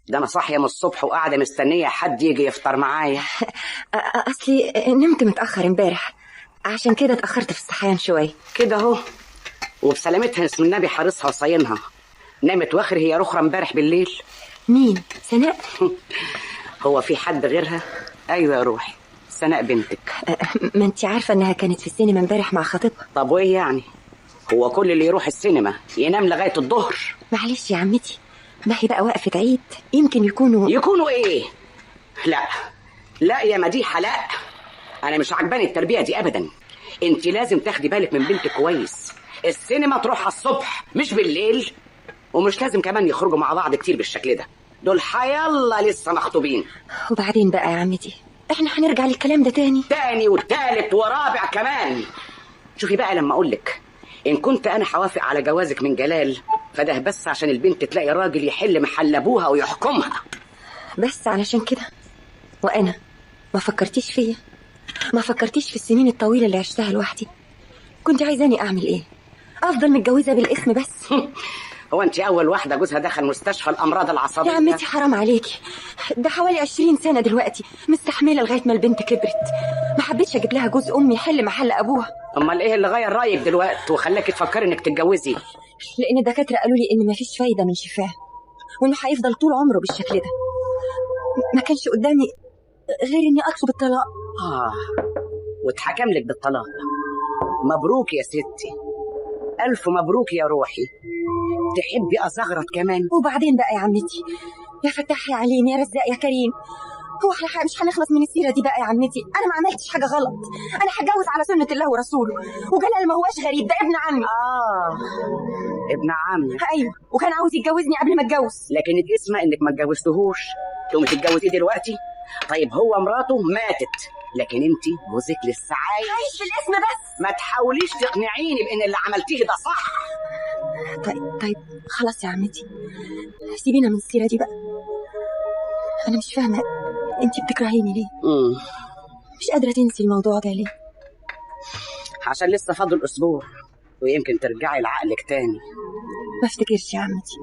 ده انا صاحيه من الصبح وقاعده مستنيه حد يجي يفطر معايا. اصلي نمت متاخر امبارح، عشان كده اتاخرت في الصحيان شويه كده اهو. وبسلامتها اسم النبي حارسها وصاينها. نامت واخر هي رخرة امبارح بالليل. مين؟ سناء؟ هو في حد غيرها؟ ايوه يا روحي، سناء بنتك. ما انت عارفه انها كانت في السينما امبارح مع خطيبها. طب وايه يعني؟ هو كل اللي يروح السينما ينام لغايه الظهر؟ معلش يا عمتي، ما هي بقى وقفه عيد، يمكن يكونوا ايه؟ لا لا يا مديحه، لا، انا مش عجباني التربيه دي ابدا. انت لازم تاخدي بالك من بنتك كويس. السينما تروحها الصبح مش بالليل، ومش لازم كمان يخرجوا مع بعض كتير بالشكل ده. دول حيالله لسه مخطوبين. وبعدين بقى يا عمتي، احنا هنرجع للكلام ده تاني والتالت ورابع كمان. شوفي بقى لما اقولك ان كنت انا هوافق على جوازك من جلال، فده بس عشان البنت تلاقي راجل يحل محل ابوها ويحكمها. بس علشان كده؟ وانا ما فكرتيش فيا؟ ما فكرتيش في السنين الطويله اللي عشتها لوحدي؟ كنت عايزاني اعمل ايه؟ افضل متجوزه بالاسم بس؟ هو انت اول واحده جوزها دخل مستشفى الامراض العصبيه؟ يا عمتي حرام عليكي، ده حوالي 20 سنه دلوقتي مستحمله لغايه ما البنت كبرت. ما حبيتش اجيب لها جوز امي يحل محل ابوها. امال ايه اللي غير رايك دلوقتي وخلاكي تفكري انك تتجوزي؟ لان الدكاتره قالوا لي ان مفيش فايده من شفاه، وانه هيفضل طول عمره بالشكل ده. ما كانش قدامي غير اني اطلب الطلاق. واتحكم لك بالطلاق؟ مبروك يا ستي، الف مبروك يا روحي. تحبي اصغرت كمان؟ وبعدين بقى يا عمتي، يا فتاح يا عليم يا رزاق يا كريم، هو احنا مش هنخلص من السيره دي بقى يا عمتي؟ انا ما عملتش حاجه غلط، انا هتجوز على سنه الله ورسوله، وجلال ما هوش غريب، ده ابن عمي. ابن عمي؟ ايوه، وكان عاوز يتجوزني قبل ما اتجوز. لكن الاسم انك ما اتجوزتهوش، تقومي تتجوزيه دلوقتي؟ طيب هو مراته ماتت، لكن انت جوزك لسه عايش في الاسم بس. ما تحاوليش تقنعيني بان اللي عملتيه ده صح. طيب خلاص يا عمتي، سيبينا من السيره دي بقى. انا مش فاهمه انت بتكرهيني ليه؟ مش قادره تنسي الموضوع ده ليه؟ عشان لسه فاضل اسبوع ويمكن ترجعي لعقلك تاني. ما افتكرش يا عمتي،